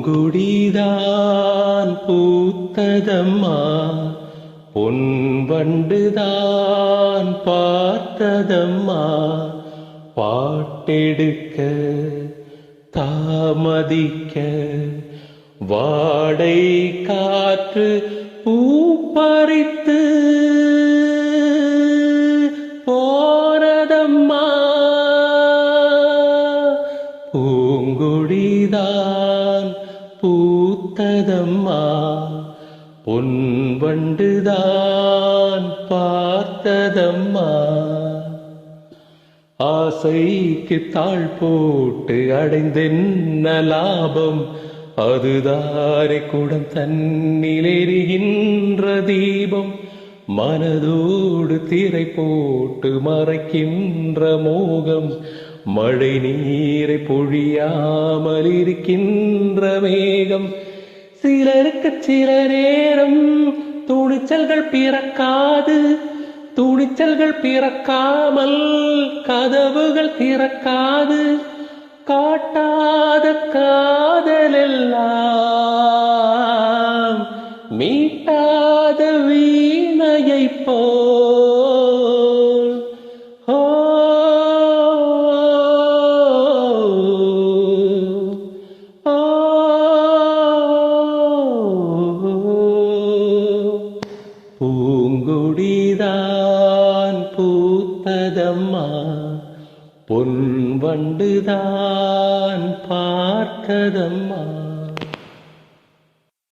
பூங்குடிதான் பூத்ததம்மா, பொன்வண்டுதான் பார்த்ததம்மா. பாட்டெடுக்க தாமதிக்க வாடை காற்று பூப்பறித்து போனதம்மா. பூங்குடிதான் பூத்ததம்மா, பொன்வண்டுதான் பார்த்ததம்மா. ஆசைக்கு தாழ் போட்டு அடைந்தென்ன லாபம், அதுதானே குடம் தன்னில் எரிகின்ற தீபம். மனதோடு திரை போட்டு மறைக்கின்ற மோகம், மழை நீரை பொழியாமல் இருக்கின்ற மேகம். சிலருக்கு சில நேரம் துணிச்சல்கள் பிறக்காது, துணிச்சல்கள் பிறக்காமல் கதவுகள் திறக்காது. காட்டாத காதலெல்லாம் மீட்டாத வீணையை போல். ஓ பூங்குடிதான் பூத்ததம்மா, பொன்வண்டுதான் பார்த்ததம்மா.